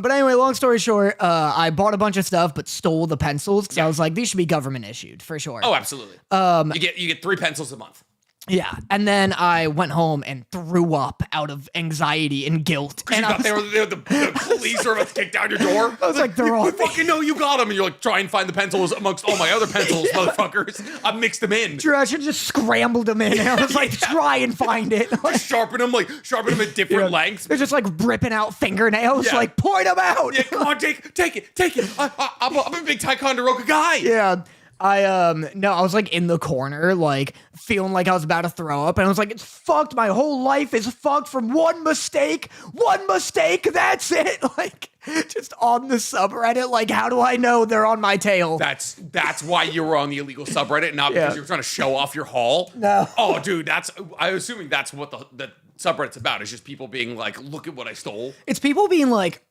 But anyway, long story short, I bought a bunch of stuff, but stole the pencils because I was like, these should be government issued for sure. Oh, absolutely. You get 3 pencils a month. Yeah, and then I went home and threw up out of anxiety and guilt. Because you thought the police are about to kick down your door? I was like, they're all... You fucking know you got them. And you're like, try and find the pencils amongst all my other pencils, motherfuckers. I mixed them in. True, I should have just scrambled them in. And I was like, try and find it. Just sharpen them at different lengths. They're just like ripping out fingernails, like point them out. Yeah, come on, take it. I'm a big Ticonderoga guy. Yeah. I was like in the corner, like feeling like I was about to throw up, and I was like, it's fucked. My whole life is fucked from one mistake. That's it. Like, just on the subreddit, like, how do I know they're on my tail? That's why you were on the illegal subreddit, not because you were trying to show off your haul. No. Oh, dude, I'm assuming that's what the subreddit's about. It's just people being like, look at what I stole. It's people being like,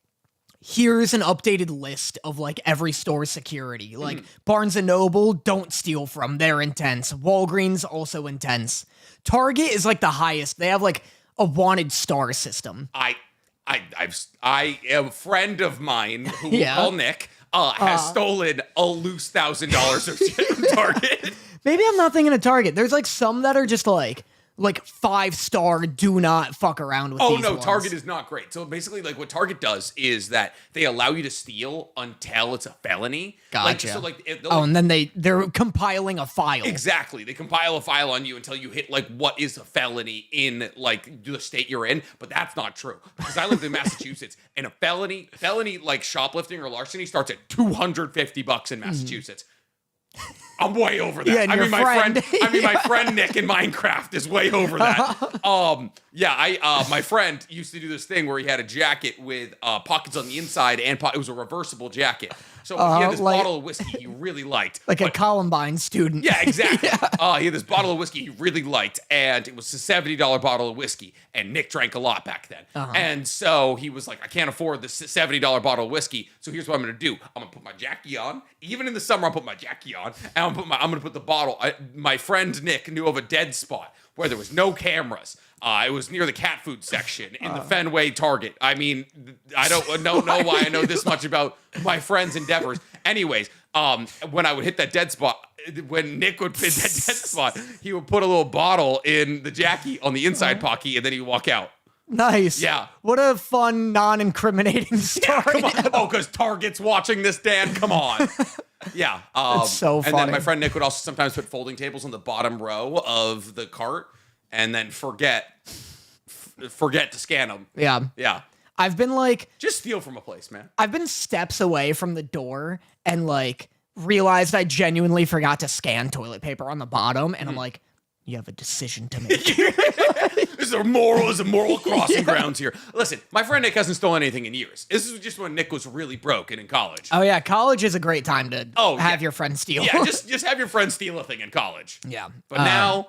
here's an updated list of like every store security. Like Barnes & Noble, don't steal from. They're intense. Walgreens, also intense. Target is like the highest. They have like a wanted star system. A friend of mine who we call Nick has stolen a loose $1,000 of shit from Target. Maybe I'm not thinking of Target. There's like some that are just like 5-star, do not fuck around with these ones. Target is not great. So basically, like, what Target does is that they allow you to steal until it's a felony. Gotcha. Like, and then they're compiling a file. Exactly. They compile a file on you until you hit, like, what is a felony in, like, the state you're in. But that's not true. Because I lived in Massachusetts, and a felony, like, shoplifting or larceny starts at $250 in Massachusetts. I'm way over that. Yeah, my friend Nick in Minecraft is way over that. My friend used to do this thing where he had a jacket with pockets on the inside and it was a reversible jacket. So he had this bottle of whiskey he really liked. A Columbine student. Yeah, exactly. He had this bottle of whiskey he really liked, and it was a $70 bottle of whiskey, and Nick drank a lot back then. And so he was like, I can't afford this $70 bottle of whiskey, so here's what I'm going to do. I'm going to put my Jackie on. Even in the summer, I'll put my Jackie on, and I'm going to put the bottle. My friend Nick knew of a dead spot where there was no cameras. It was near the cat food section in the Fenway Target. I mean, I don't know why I know this much about my friend's endeavors. Anyways, when I would hit that dead spot, when Nick would hit that dead spot, he would put a little bottle in the Jackie on the inside pocket, and then he'd walk out. Nice. Yeah. What a fun, non-incriminating story. Come on. Oh, because Target's watching this, Dan. Come on. Yeah. That's so funny. And then my friend Nick would also sometimes put folding tables on the bottom row of the cart and then forget to scan them. Yeah. Yeah. I've been like... Just steal from a place, man. I've been steps away from the door and like realized I genuinely forgot to scan toilet paper on the bottom. And I'm like, you have a decision to make. There's a moral crossing grounds here. Listen, my friend Nick hasn't stolen anything in years. This is just when Nick was really broke and in college. Oh yeah, college is a great time to have your friend steal. Yeah, just have your friend steal a thing in college. Yeah. But now,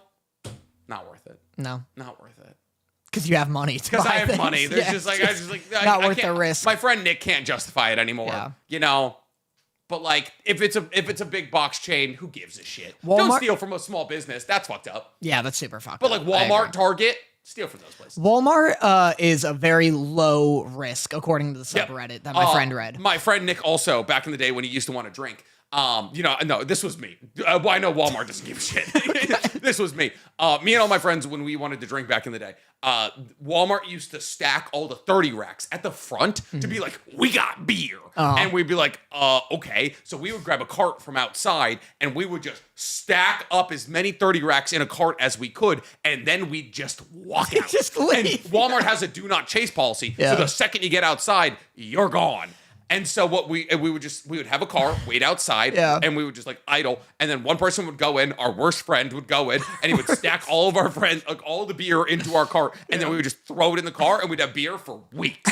not worth it. No. Not worth it. Because you have money. Because I have money. There's not worth the risk. My friend Nick can't justify it anymore. Yeah. You know. But like, if it's a big box chain, who gives a shit? Don't steal from a small business. That's fucked up. Yeah, that's super fucked up. But like Walmart, Target, steal from those places. Walmart is a very low risk, according to the subreddit that my friend read. My friend Nick also, back in the day when he used to want to drink, no, this was me. I know Walmart doesn't give a shit. This was me. Me and all my friends, when we wanted to drink back in the day, Walmart used to stack all the 30 racks at the front to be like, we got beer. And we'd be like, okay. So we would grab a cart from outside and we would just stack up as many 30 racks in a cart as we could. And then we'd just walk out. Just leave. And Walmart has a do not chase policy. Yeah. So the second you get outside, you're gone. And so what we would have a car, wait outside, and we would just like idle, and then one person would go in, our worst friend would go in, and he would stack all of our friends, like all the beer into our cart, and then we would just throw it in the car, and we'd have beer for weeks.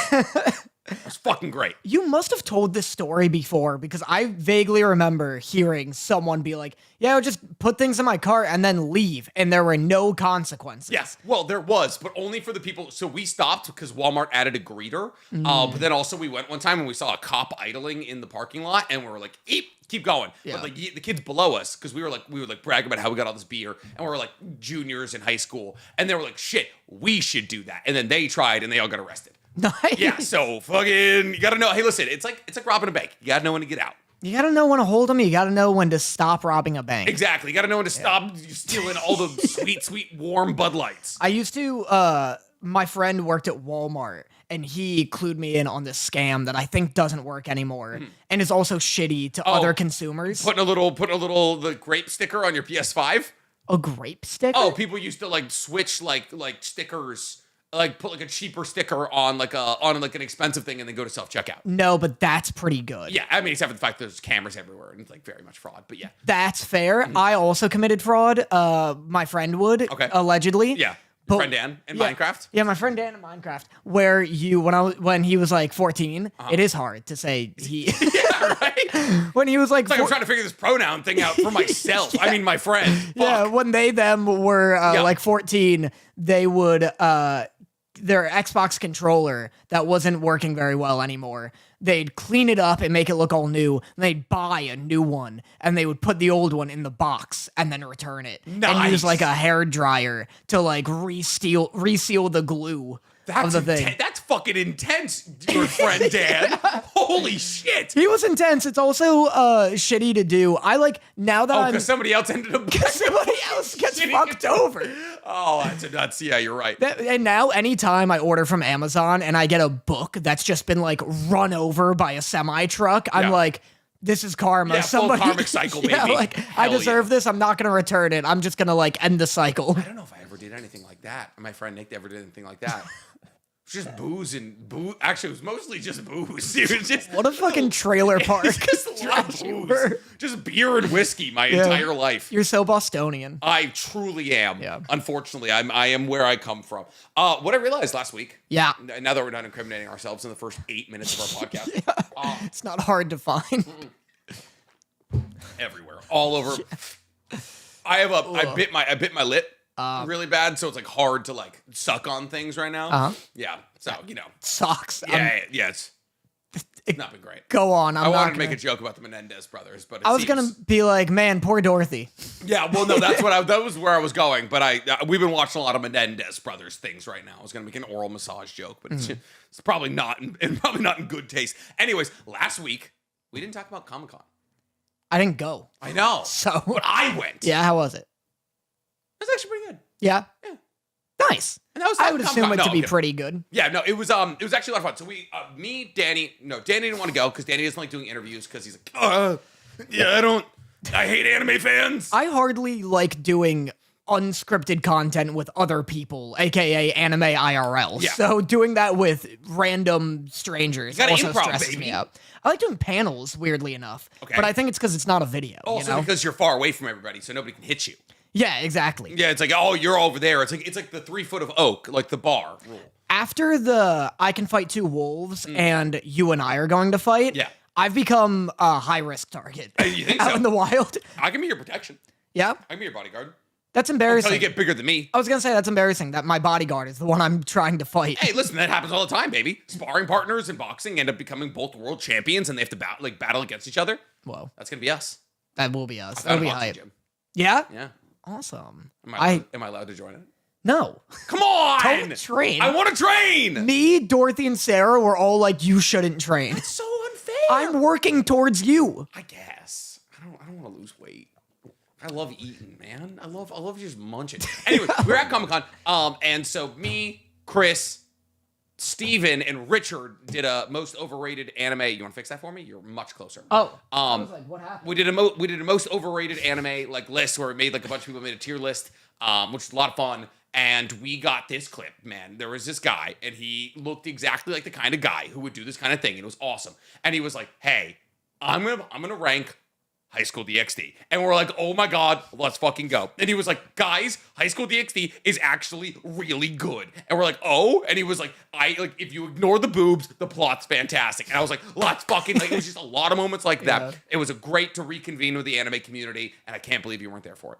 It was fucking great. You must have told this story before, because I vaguely remember hearing someone be like, yeah, I'll just put things in my cart and then leave, and there were no consequences. Yes, well, there was, but only for the people. So we stopped because Walmart added a greeter, but then also we went one time and we saw a cop idling in the parking lot, and we were like, keep going. Yeah. But like the kids below us, because we would brag about how we got all this beer, and we were like juniors in high school, and they were like, shit, we should do that. And then they tried, and they all got arrested. Nice. Yeah, so fucking, you gotta know. Hey, listen, it's like robbing a bank. You gotta know when to get out. You gotta know when to hold them. You gotta know when to stop robbing a bank. Exactly. You gotta know when to stop stealing all the sweet, sweet, warm Bud Lights. I used to, my friend worked at Walmart and he clued me in on this scam that I think doesn't work anymore and is also shitty to other consumers. Putting a little the grape sticker on your PS5. A grape sticker? Oh, people used to like switch like stickers. Like put like a cheaper sticker on like an expensive thing and then go to self-checkout. No, but that's pretty good. Yeah, I mean, except for the fact that there's cameras everywhere and it's like very much fraud, but yeah. That's fair. I also committed fraud. My friend would, allegedly. Yeah. But- Friend Dan in Minecraft? Yeah, my friend Dan in Minecraft, where when he was like 14, it is hard to say he. Yeah, right? When he was like, It's like I'm trying to figure this pronoun thing out for myself. I mean, my friend. Fuck. yeah, when them were like 14, they would their Xbox controller that wasn't working very well anymore. They'd clean it up and make it look all new. And they'd buy a new one, and they would put the old one in the box and then return it, and use like a hair dryer to like reseal the glue of the thing. That's fucking intense, your friend Dan. Holy shit. He was intense. It's also shitty to do. I like now that I'm because somebody else ended up. somebody else gets fucked over. Oh, that's nuts. Yeah, you're right. And now, anytime I order from Amazon and I get a book that's just been like run over by a semi truck, I'm like, this is karma. Yeah, full karmic cycle, baby. Yeah, like I Hell deserve this. I'm not gonna return it. I'm just gonna like end the cycle. I don't know if I ever did anything like that. My friend Nick ever did anything like that. Just booze and booze. Actually, it was mostly just booze. It was just What a fucking trailer park. just a lot of booze. Just beer and whiskey my entire life. You're so Bostonian. I truly am. Yeah. Unfortunately, I am where I come from. What I realized last week. Yeah. Now that we're not incriminating ourselves in the first 8 minutes of our podcast. It's not hard to find. Everywhere, all over. I bit my lip really bad, so it's like hard to like suck on things right now. Yeah, so Sucks. yeah, it's not been great. Go on. I wanted to make a joke about the Menendez brothers, but I was gonna be like, man, poor Dorothy. Yeah, well, no, that was where I was going. But we've been watching a lot of Menendez brothers things right now. I was gonna make an oral massage joke, but it's probably not in good taste. Anyways, last week we didn't talk about Comic-Con. I didn't go. I know. So but I went. Yeah, how was it? It was actually pretty good. Yeah. Yeah. Nice. And that was I would assume it to be okay. pretty good. Yeah, no, it was actually a lot of fun. So Danny didn't want to go because Danny doesn't like doing interviews because he's like, I hate anime fans. I hardly like doing unscripted content with other people, aka anime IRL. Yeah. So doing that with random strangers gotta also improv, stresses baby. me out. I like doing panels, weirdly enough. Okay. But I think it's because it's not a video. Also because you're far away from everybody, so nobody can hit you. Yeah, exactly. Yeah, it's like, oh, you're over there. It's like the 3 foot of oak, like the bar rule. After the I can fight 2 wolves and you and I are going to fight, Yeah. I've become a high risk target You think out so? in the wild. I can be your protection. Yeah, I can be your bodyguard. that's Until embarrassing. you get bigger than me. I was gonna say that's embarrassing that my bodyguard is the one I'm trying to fight. Hey, listen, that happens all the time, baby. Sparring partners in boxing end up becoming both world champions, and they have to battle against each other. Whoa, That's gonna be us. that will be us. Found That'll a be boxing hype. gym. Yeah, Yeah. awesome. Am I allowed to join it? No, Come on! don't train. I want to train! Me, Dorothy, and Sarah were all like, "You shouldn't train." It's so unfair. I'm working towards you. I guess. I don't want to lose weight. I love eating, man. I love just munching. Anyway, we were at Comic-Con, and so me, Chris, Steven, and Richard did a most overrated anime. You want to fix that for me? You're much closer. Oh, I was like, what happened? We did a most overrated anime like list where we made like a bunch of people made a tier list, which was a lot of fun. And we got this clip, man. There was this guy, and he looked exactly like the kind of guy who would do this kind of thing. And it was awesome. And he was like, "Hey, I'm gonna rank High School DxD," and we're like, "Oh my god, let's fucking go!" And he was like, "Guys, High School DxD is actually really good." And we're like, "Oh," and he was like, if you ignore the boobs, the plot's fantastic." And I was like, "Let's fucking like." It was just a lot of moments like that. Yeah. It was a great to reconvene with the anime community, and I can't believe you weren't there for it.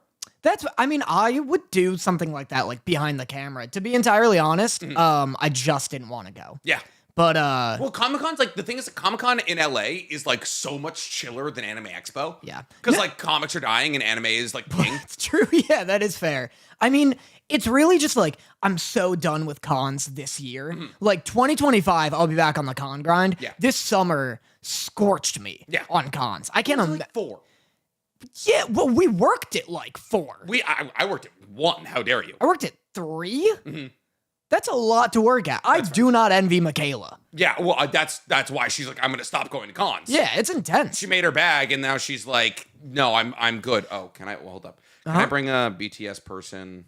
I would do something like that, like behind the camera. To be entirely honest, I just didn't want to go. Yeah. But Well, Comic-Con's like the thing is that Comic-Con in LA is like so much chiller than Anime Expo. Yeah. Because like comics are dying and anime is like king. it's true. Yeah, that is fair. I mean, It's really just like, I'm so done with cons this year. Like 2025, I'll be back on the con grind. Yeah. This summer scorched me on cons. I can't imagine. Like 4. Yeah, well, we worked at like 4. I worked at 1. How dare you? I worked at 3. That's a lot to work at. I do not envy Michaela. Yeah, well, that's why she's like, I'm gonna stop going to cons. Yeah, it's intense. She made her bag, and now she's like, no, I'm good. Oh, can I? Well, hold up. Can I bring a BTS person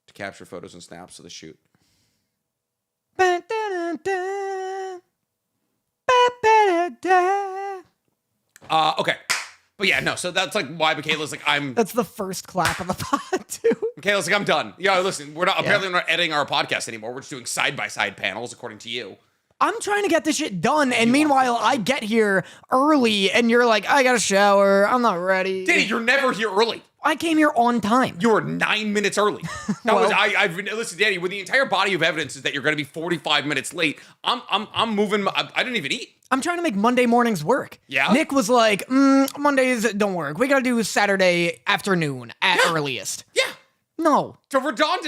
to capture photos and snaps of the shoot? Okay. But yeah, no, so that's like why Michaela's like, That's the first clap of the pod, too. Michaela's like, I'm done. Yeah, listen, apparently we're not editing our podcast anymore. We're just doing side-by-side panels, according to you. I'm trying to get this shit done, and meanwhile, I get here early, and you're like, I gotta shower, I'm not ready. Danny, you're never here early. I came here on time. You were 9 minutes early. Listen, Danny, when the entire body of evidence is that you're gonna be 45 minutes late, I'm moving, I didn't even eat. I'm trying to make Monday mornings work. Yeah? Nick was like, Mondays don't work. We gotta do Saturday afternoon at earliest. Yeah. No. So we're Don.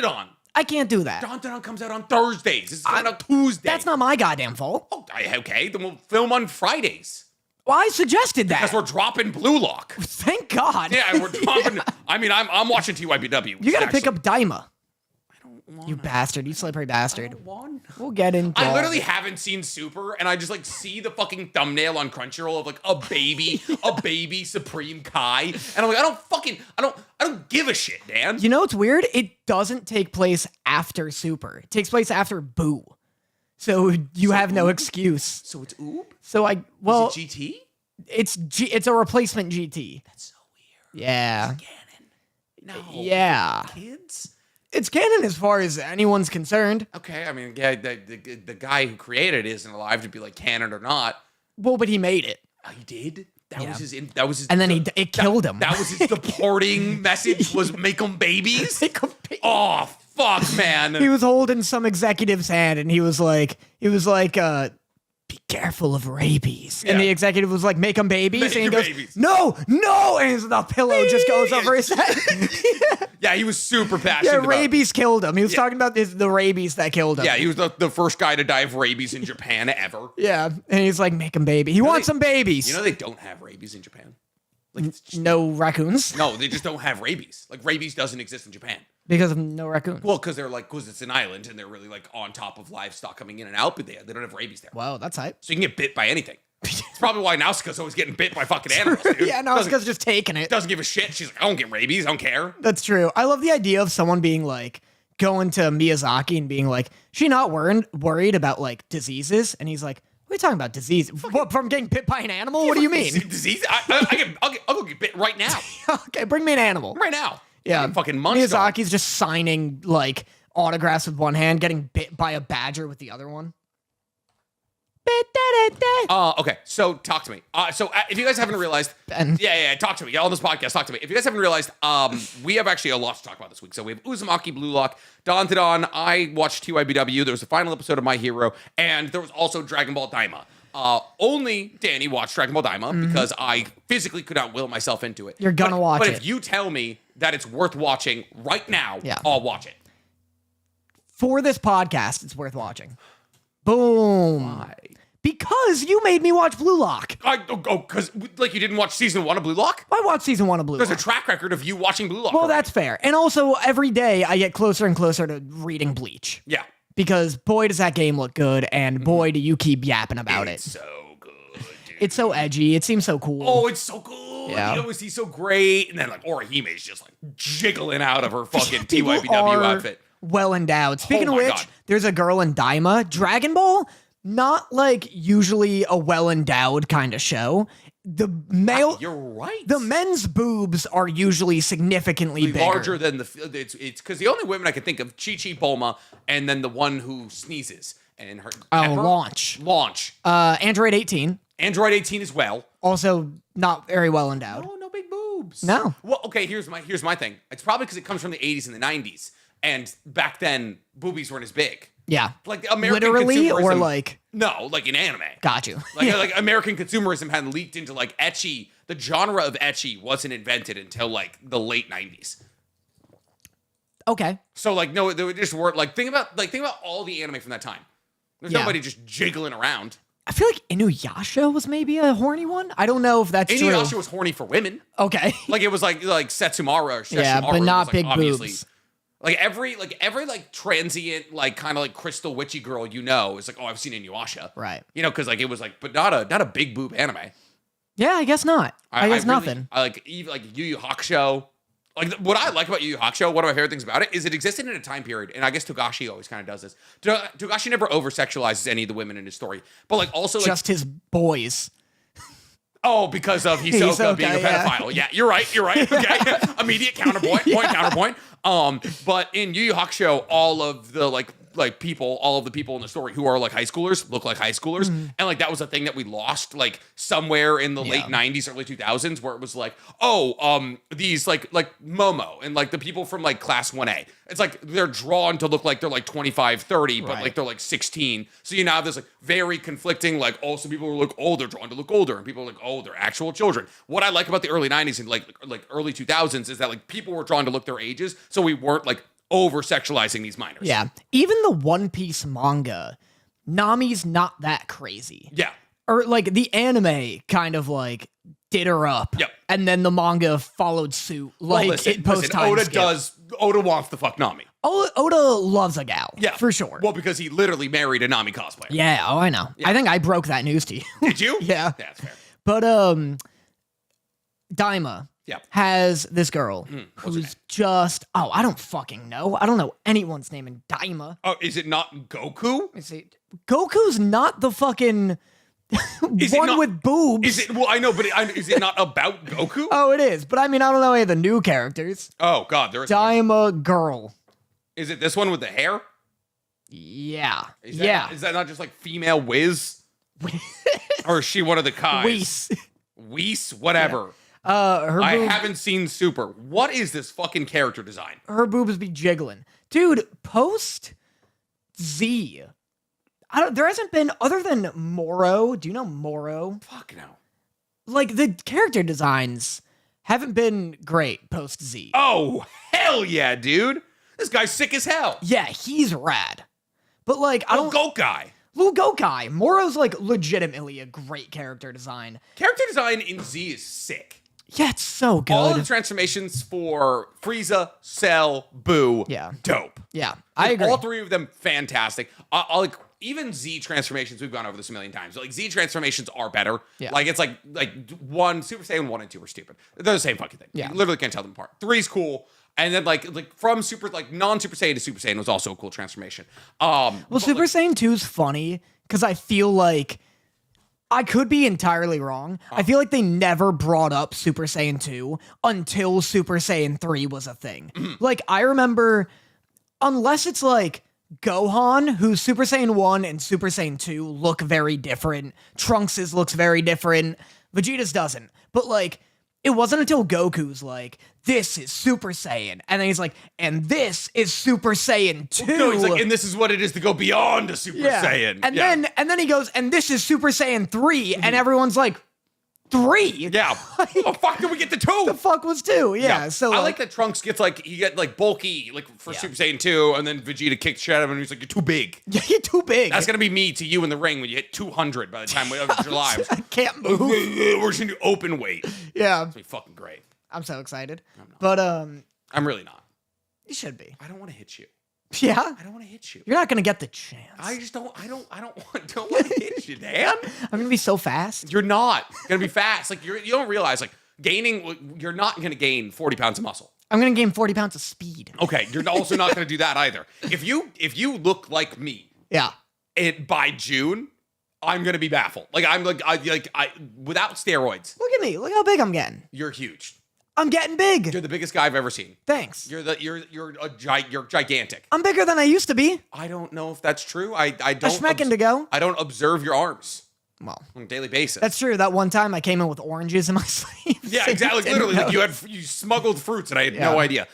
I can't do that. Don comes out on Thursdays. This is coming out Tuesday. That's not my goddamn fault. Oh, okay. Then we'll film on Fridays. Well, I suggested that. Because we're dropping Blue Lock. Thank God. Yeah, we're dropping. I mean, I'm watching TYBW. You gotta pick up Daima. You bastard. You slippery bastard. We'll get into I literally haven't seen Super, and I just like see the fucking thumbnail on Crunchyroll of like a baby Supreme Kai, and I'm like, I don't give a shit, Dan. You know what's weird? It doesn't take place after Super. It takes place after Boo. So you have no excuse. So it's Oob? Is it GT? It's a replacement GT. That's so weird. Yeah. It's canon. No. Yeah. Kids? It's canon as far as anyone's concerned. Okay, I mean, yeah, the guy who created it isn't alive to be like canon or not. Well, but he made it. Oh, he did? That Yeah. was his. And then it killed him. That was his departing message. Was make them babies. Make 'em babies. Oh fuck, man. He was holding some executive's hand, and he was like, be careful of rabies. Yeah. And the executive was like, make them babies. Make and he your goes, babies. no. And the pillow just goes over his head. Yeah, he was super passionate. Yeah, about rabies killed him. He was talking about the rabies that killed him. Yeah, he was the first guy to die of rabies in Japan ever. Yeah, and he's like, make him baby. He wants some babies. You know they don't have rabies in Japan. Like it's just, no raccoons? no, they just don't have rabies. Like rabies doesn't exist in Japan. Because of no raccoons. Well, because it's an island and they're really like on top of livestock coming in and out, but they don't have rabies there. Wow, that's hype. So you can get bit by anything. It's probably why Nausicaa's always getting bit by fucking animals, dude. Yeah, Nausicaa's just taking it. Doesn't give a shit. She's like, I don't get rabies. I don't care. That's true. I love the idea of someone being like, going to Miyazaki and being like, she not worried about like diseases? And he's like, what are you talking about, disease? What, from getting bit by an animal? What do you mean? Disease? I'll go get bit right now. Okay, bring me an animal. Right now. Yeah, fucking munched on. Miyazaki's just signing like autographs with one hand, getting bit by a badger with the other one. Okay, so talk to me. If you guys haven't realized, Ben. yeah, talk to me. Yeah, on this podcast, talk to me. If you guys haven't realized, we have actually a lot to talk about this week. So we have Uzumaki, Blue Lock, Dawn to Dawn. I watched TYBW. There was the final episode of My Hero, and there was also Dragon Ball Daima. Only Danny watched Dragon Ball Daima because I physically could not will myself into it. You're gonna watch But it. if you tell me that it's worth watching right now, Yeah. I'll watch it. For this podcast, it's worth watching. Boom. Why? Because you made me watch Blue Lock. Because like you didn't watch season 1 of Blue Lock? I watched season 1 of Blue There's Lock. a track record of you watching Blue Lock. Well, already. that's fair. And also, every day I get closer and closer to reading Bleach. Yeah. Because boy, does that game look good, and boy, do you keep yapping about It's it. so good, dude. It's so edgy. It seems so cool. Oh, it's so cool. Yeah. The OST's so great. And then like Orihime's just like jiggling out of her fucking People TYBW are outfit. well endowed. Speaking Oh of my which, God. there's a girl in Daima. Dragon Ball, not like usually a well endowed kind of show. The male, You're right. the men's boobs are usually significantly bigger. larger than it's because the only women I can think of Chi-Chi, Bulma, and then the one who sneezes and her Pepper? Launch. Android 18, Android 18 as well. also not very well endowed. Oh, no big boobs. No. Well, okay, here's my thing. It's probably because it comes from the 80s and the 90s. And back then, boobies weren't as big. Yeah. Like American Literally or consumerism- like, No, like in anime. got you. Like American consumerism had leaked into like ecchi. The genre of ecchi wasn't invented until like the late 90s. Okay. So like no, they just weren't like think about all the anime from that time. There's Yeah. nobody just jiggling around. I feel like Inuyasha was maybe a horny one. I don't know if that's true. Inuyasha was horny for women. Okay. Like it was like Setsumara or Sesshomaru. Yeah, but not was, big obviously. boobs. Like every transient like kind of like crystal witchy girl is like, oh, I've seen Inuyasha. Right. You know, because like it was like, but not a big boob anime. Yeah, I guess not. I guess really- nothing. I like even like Yu Yu Hakusho. Like what I like about Yu Yu Hakusho, one of my favorite things about it is it existed in a time period, and I guess Togashi always kind of does this. Togashi never over sexualizes any of the women in his story, but like also like Just his boys. oh, because of Hisoka being a pedophile. Yeah, you're right. Okay, immediate counterpoint. Counterpoint. But in Yu Yu Hakusho, all of the all of the people in the story who are like high schoolers look like high schoolers, and like that was a thing that we lost like somewhere in the late '90s, early 2000s, where it was like, oh, these like Momo and like the people from like class 1A. It's like they're drawn to look like they're like 25, 30, but like they're like 16. So you now have this like very conflicting like also people who look older drawn to look older, and people are like, oh, they're actual children. What I like about the early '90s and like early 2000s is that like people were drawn to look their ages, so we weren't like over sexualizing these minors. Yeah. Even the One Piece manga, Nami's not that crazy. Yeah. Or like the anime kind of like did her up. Yep. And then the manga followed suit. Like Listen, post time Oda skip. Oda wants to fuck Nami. Oda loves a gal. Yeah. For sure. Well, because he literally married a Nami cosplayer. Yeah, oh I know. I think I broke that news to you. Did you? Yeah. That's fair. But Daima has this girl who's just I don't fucking know. I don't know anyone's name in Daima. Oh, is it not Goku? Let me see. Goku's not the fucking Is it one not- with boobs. Is it? Well, I know, but is it not about Goku? Oh, it is. But I mean, I don't know any of the new characters. Oh God, there is. Daima girl. Is it this one with the hair? Yeah. Is that, yeah. Is that not just like female Wiz? Or is she one of the Kais? Whis. Whis, whatever. Her I boobs, haven't seen Super. What is this fucking character design? her boobs be jiggling. Dude, post Z. There hasn't been, other than Moro. Do you know Moro? Fuck no. Like, the character designs haven't been great post Z. Oh, hell yeah, dude. This guy's sick as hell. Yeah, he's rad. But, like, I don't... Go guy. Lil Gokai. Moro's, like, legitimately a great character design. Character design in Z is sick. Yeah, it's so good. All of the transformations for Frieza, Cell, Boo, dope. Yeah, I agree. All three of them, fantastic. Like even Z transformations, we've gone over this a million times. Like Z transformations are better. Yeah. Like it's like one Super Saiyan 1 and 2 are stupid. They're the same fucking thing. Yeah. You literally can't tell them apart. 3's cool. And then like from super like non-Super Saiyan to Super Saiyan was also a cool transformation. Well, Super Saiyan 2 is funny because I feel like I could be entirely wrong. I feel like they never brought up Super Saiyan 2 until Super Saiyan 3 was a thing. Like, I remember, unless it's like Gohan, whose Super Saiyan 1 and Super Saiyan 2 look very different. Trunks' looks very different. Vegeta's doesn't. But, like, it wasn't until Goku's like, this is Super Saiyan. And then he's like, and this is Super Saiyan 2. No, he's like, and this is what it is to go beyond a Super Saiyan. And then he goes, and this is Super Saiyan 3, and everyone's like, 3? Yeah. Like, Oh fuck, did we get the 2? the fuck was 2? Yeah. So I like that Trunks gets like he get like bulky like for Super Saiyan 2, and then Vegeta kicks shit out of him and he's like, you're too big. Yeah, you're too big. That's gonna be me to you in the ring when you hit 200 by the time we have your lives. I can't move. We're just gonna do open weight. Yeah. It's gonna be fucking great. I'm so excited. not. But I'm really not. you should be. I don't want to hit you. Yeah. I don't want to hit you. You're not gonna get the chance. I just don't. I don't want to hit you, Dan. I'm gonna be so fast. You're not gonna be fast. Like you don't realize like gaining. You're not gonna gain 40 pounds of muscle. I'm gonna gain 40 pounds of speed. Okay, you're also not gonna do that either. If you look like me, Yeah. by June, I'm gonna be baffled. Like I'm like I without steroids, Look at me. Look how big I'm getting. you're huge. I'm getting big. You're the biggest guy I've ever seen. Thanks. You're gigantic. I'm bigger than I used to be. I don't know if that's true. I A don't. schmecking to go. I don't observe your arms Well, on a daily basis. that's true. That one time I came in with oranges in my sleeves. yeah, and you exactly. didn't Literally, like know. you smuggled fruits and I had no idea.